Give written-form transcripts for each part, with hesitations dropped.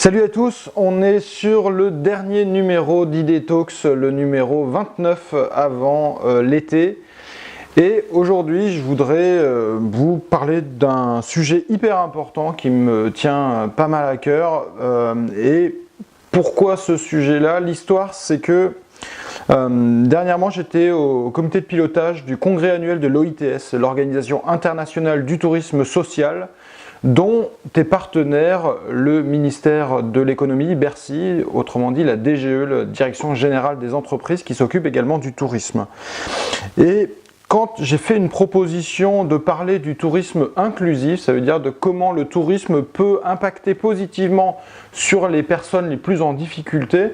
Salut à tous, on est sur le dernier numéro d'ID Talks, le numéro 29 avant l'été. Et aujourd'hui, je voudrais vous parler d'un sujet hyper important qui me tient pas mal à cœur. Et pourquoi ce sujet-là? L'histoire, c'est que dernièrement, j'étais au comité de pilotage du congrès annuel de l'OITS, l'Organisation internationale du tourisme social, dont est partenaire le ministère de l'économie, Bercy, autrement dit la DGE, la Direction Générale des Entreprises, qui s'occupe également du tourisme. Et quand j'ai fait une proposition de parler du tourisme inclusif, ça veut dire de comment le tourisme peut impacter positivement sur les personnes les plus en difficulté,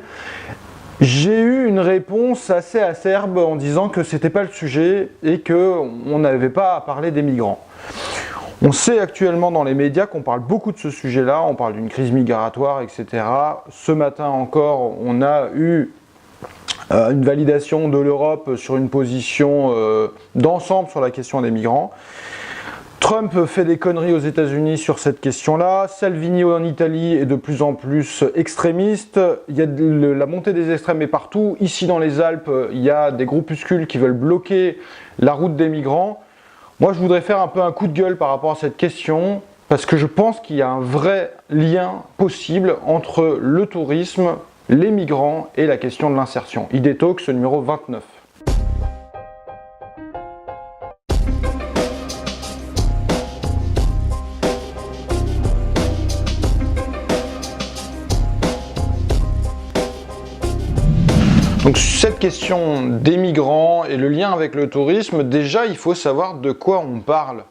j'ai eu une réponse assez acerbe en disant que c'était pas le sujet et qu'on n'avait pas à parler des migrants. On sait actuellement dans les médias qu'on parle beaucoup de ce sujet-là, on parle d'une crise migratoire, etc. Ce matin encore, on a eu une validation de l'Europe sur une position d'ensemble sur la question des migrants. Trump fait des conneries aux États-Unis sur cette question-là. Salvini en Italie est de plus en plus extrémiste. Il y a la montée des extrêmes est partout. Ici dans les Alpes, il y a des groupuscules qui veulent bloquer la route des migrants. Moi, je voudrais faire un peu un coup de gueule par rapport à cette question, parce que je pense qu'il y a un vrai lien possible entre le tourisme, les migrants et la question de l'insertion. ID Talks, numéro 29. Donc cette question des migrants et le lien avec le tourisme, déjà il faut savoir de quoi on parle.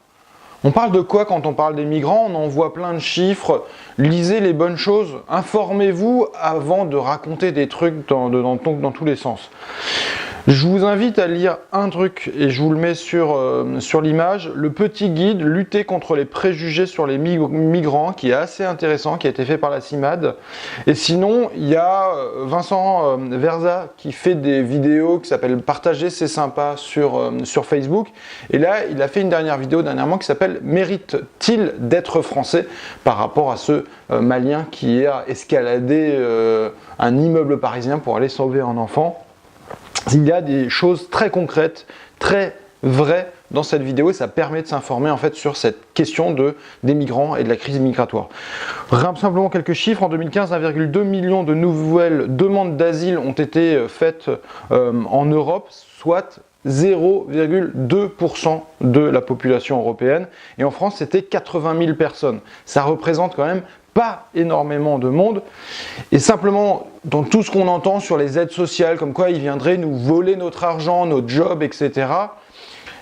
On parle de quoi quand on parle des migrants? On en voit plein de chiffres, lisez les bonnes choses, informez-vous avant de raconter des trucs dans tous les sens. Je vous invite à lire un truc, et je vous le mets sur l'image, le petit guide Lutter contre les préjugés sur les migrants, qui est assez intéressant, qui a été fait par la CIMAD. Et sinon, il y a Vincent Verza qui fait des vidéos qui s'appellent Partager, c'est sympa sur Facebook. Et là, il a fait une dernière vidéo dernièrement qui s'appelle Mérite-t-il d'être français, par rapport à ce Malien qui a escaladé un immeuble parisien pour aller sauver un enfant. Il y a des choses très concrètes, très vraies dans cette vidéo et ça permet de s'informer en fait sur cette question des migrants et de la crise migratoire. Simplement quelques chiffres, en 2015, 1,2 million de nouvelles demandes d'asile ont été faites en Europe, soit 0,2% de la population européenne. Et en France, c'était 80 000 personnes. Ça représente quand même pas énormément de monde. Et simplement, dans tout ce qu'on entend sur les aides sociales, comme quoi ils viendraient nous voler notre argent, notre job, etc.,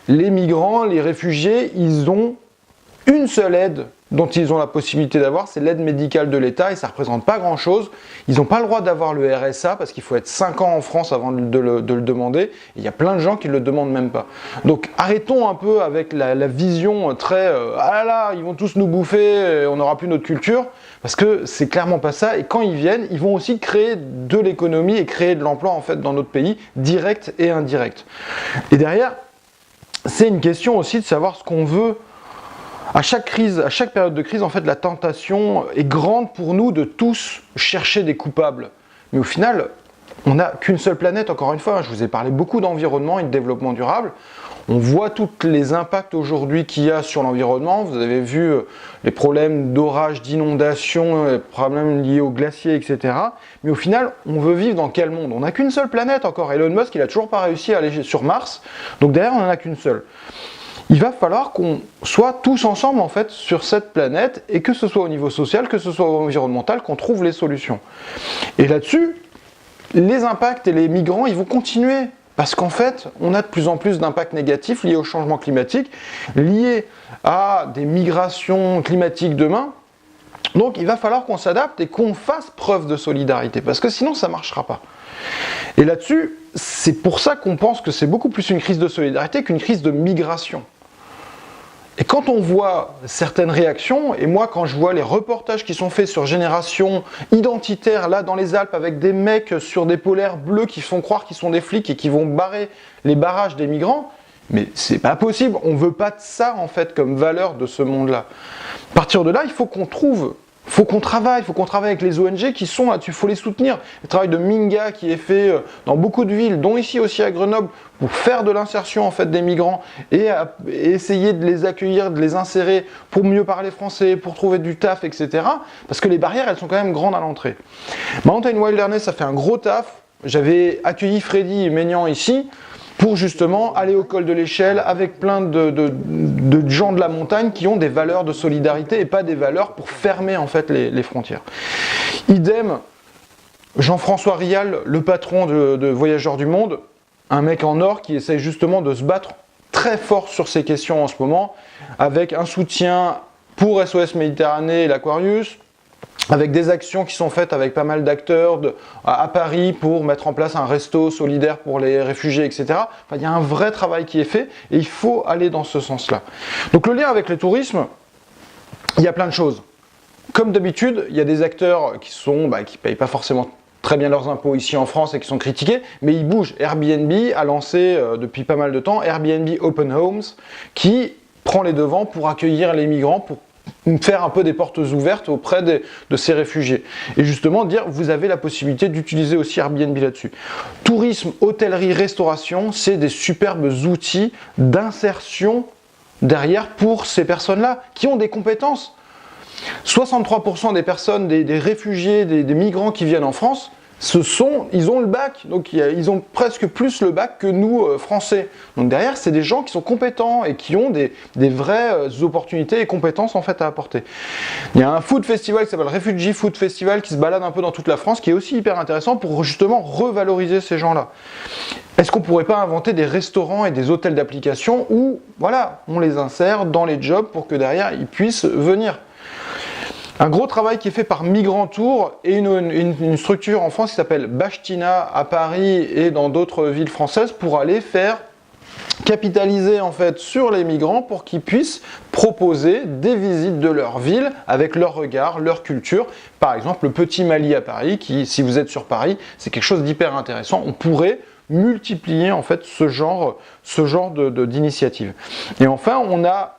les migrants, les réfugiés, ils ont une seule aide dont ils ont la possibilité d'avoir, c'est l'aide médicale de l'État et ça ne représente pas grand-chose. Ils n'ont pas le droit d'avoir le RSA parce qu'il faut être 5 ans en France avant de le demander. Et il y a plein de gens qui ne le demandent même pas. Donc arrêtons un peu avec la vision très ah là là, ils vont tous nous bouffer, on n'aura plus notre culture. Parce que c'est clairement pas ça. Et quand ils viennent, ils vont aussi créer de l'économie et créer de l'emploi en fait dans notre pays, direct et indirect. Et derrière, c'est une question aussi de savoir ce qu'on veut. À chaque crise, à chaque période de crise, en fait, la tentation est grande pour nous de tous chercher des coupables. Mais au final, on n'a qu'une seule planète, encore une fois. Je vous ai parlé beaucoup d'environnement et de développement durable. On voit tous les impacts aujourd'hui qu'il y a sur l'environnement. Vous avez vu les problèmes d'orage, d'inondation, les problèmes liés aux glaciers, etc. Mais au final, on veut vivre dans quel monde? On n'a qu'une seule planète encore. Elon Musk, il n'a toujours pas réussi à aller sur Mars. Donc derrière, on n'en a qu'une seule. Il va falloir qu'on soit tous ensemble en fait sur cette planète et que ce soit au niveau social, que ce soit environnemental, qu'on trouve les solutions. Et là-dessus, les impacts et les migrants, ils vont continuer. Parce qu'en fait, on a de plus en plus d'impacts négatifs liés au changement climatique, liés à des migrations climatiques demain. Donc il va falloir qu'on s'adapte et qu'on fasse preuve de solidarité, parce que sinon ça ne marchera pas. Et là-dessus, c'est pour ça qu'on pense que c'est beaucoup plus une crise de solidarité qu'une crise de migration. Et quand on voit certaines réactions, et moi quand je vois les reportages qui sont faits sur Génération Identitaire, là dans les Alpes, avec des mecs sur des polaires bleus qui font croire qu'ils sont des flics et qui vont barrer les barrages des migrants, mais c'est pas possible, on veut pas de ça en fait comme valeur de ce monde-là. À partir de là, il faut qu'on trouve faut qu'on travaille avec les ONG qui sont là-dessus, il faut les soutenir. Le travail de Minga qui est fait dans beaucoup de villes, dont ici aussi à Grenoble, pour faire de l'insertion en fait des migrants et essayer de les accueillir, de les insérer pour mieux parler français, pour trouver du taf, etc. Parce que les barrières, elles sont quand même grandes à l'entrée. Mountain Wilderness, ça fait un gros taf. J'avais accueilli Freddy et Maignan ici pour justement aller au col de l'échelle avec plein de gens de la montagne qui ont des valeurs de solidarité et pas des valeurs pour fermer en fait les frontières. Idem, Jean-François Rial, le patron de Voyageurs du Monde, un mec en or qui essaye justement de se battre très fort sur ces questions en ce moment, avec un soutien pour SOS Méditerranée et l'Aquarius, avec des actions qui sont faites avec pas mal d'acteurs à Paris pour mettre en place un resto solidaire pour les réfugiés, etc. Enfin, il y a un vrai travail qui est fait et il faut aller dans ce sens-là. Donc le lien avec le tourisme, il y a plein de choses. Comme d'habitude, il y a des acteurs qui payent pas forcément très bien leurs impôts ici en France et qui sont critiqués, mais ils bougent. Airbnb a lancé depuis pas mal de temps Airbnb Open Homes qui prend les devants pour accueillir les migrants, pour faire un peu des portes ouvertes auprès de ces réfugiés. Et justement dire, vous avez la possibilité d'utiliser aussi Airbnb là-dessus. Tourisme, hôtellerie, restauration, c'est des superbes outils d'insertion derrière pour ces personnes-là qui ont des compétences. 63% des personnes, des réfugiés, des migrants qui viennent en France, ils ont le bac, donc ils ont presque plus le bac que nous, Français. Donc derrière, c'est des gens qui sont compétents et qui ont des vraies opportunités et compétences en fait à apporter. Il y a un food festival qui s'appelle Refugee Food Festival qui se balade un peu dans toute la France, qui est aussi hyper intéressant pour justement revaloriser ces gens-là. Est-ce qu'on ne pourrait pas inventer des restaurants et des hôtels d'application où, voilà, on les insère dans les jobs pour que derrière, ils puissent venir? Un gros travail qui est fait par Migrant Tour et une structure en France qui s'appelle Bachtina à Paris et dans d'autres villes françaises pour aller faire capitaliser en fait sur les migrants pour qu'ils puissent proposer des visites de leur ville avec leur regard, leur culture. Par exemple, le Petit Mali à Paris, qui, si vous êtes sur Paris, c'est quelque chose d'hyper intéressant. On pourrait multiplier en fait ce genre d'initiative. Et enfin, on a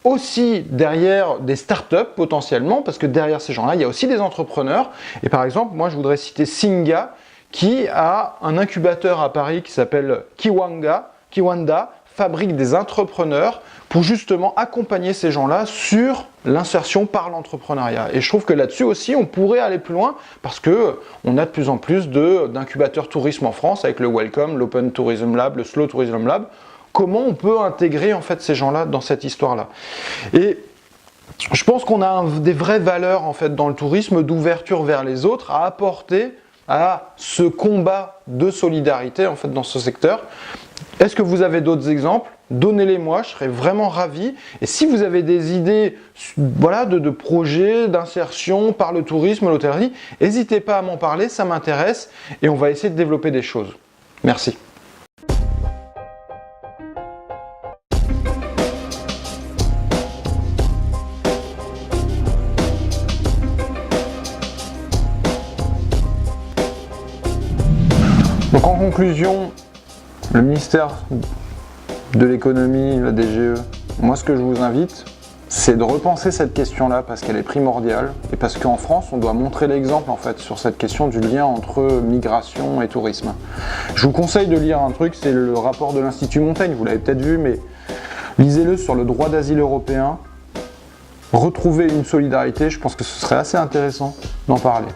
aussi derrière des startups potentiellement, parce que derrière ces gens-là, il y a aussi des entrepreneurs. Et par exemple, moi je voudrais citer Singa, qui a un incubateur à Paris qui s'appelle Kiwanda, fabrique des entrepreneurs pour justement accompagner ces gens-là sur l'insertion par l'entrepreneuriat. Et je trouve que là-dessus aussi, on pourrait aller plus loin parce que on a de plus en plus d'incubateurs tourisme en France avec le Welcome, l'Open Tourism Lab, le Slow Tourism Lab. Comment on peut intégrer en fait ces gens-là dans cette histoire-là? Et je pense qu'on a des vraies valeurs en fait dans le tourisme d'ouverture vers les autres à apporter à ce combat de solidarité en fait dans ce secteur. Est-ce que vous avez d'autres exemples? Donnez-les-moi, je serais vraiment ravi. Et si vous avez des idées de projets d'insertion par le tourisme, l'hôtellerie, n'hésitez pas à m'en parler, ça m'intéresse et on va essayer de développer des choses. Merci. Donc en conclusion, le ministère de l'économie, la DGE, moi ce que je vous invite, c'est de repenser cette question-là parce qu'elle est primordiale et parce qu'en France, on doit montrer l'exemple en fait sur cette question du lien entre migration et tourisme. Je vous conseille de lire un truc, c'est le rapport de l'Institut Montaigne, vous l'avez peut-être vu, mais lisez-le sur le droit d'asile européen. Retrouvez une solidarité, je pense que ce serait assez intéressant d'en parler.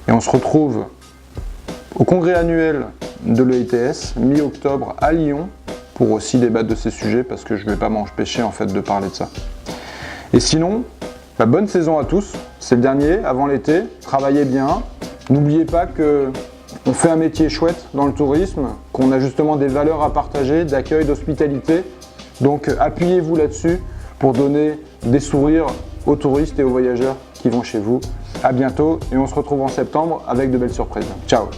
Et on se retrouve au congrès annuel de l'EITS, mi-octobre à Lyon, pour aussi débattre de ces sujets, parce que je ne vais pas m'empêcher en fait de parler de ça. Et sinon, bonne saison à tous, c'est le dernier, avant l'été, travaillez bien, n'oubliez pas qu'on fait un métier chouette dans le tourisme, qu'on a justement des valeurs à partager, d'accueil, d'hospitalité, donc appuyez-vous là-dessus pour donner des sourires aux touristes et aux voyageurs qui vont chez vous. À bientôt et on se retrouve en septembre avec de belles surprises. Ciao!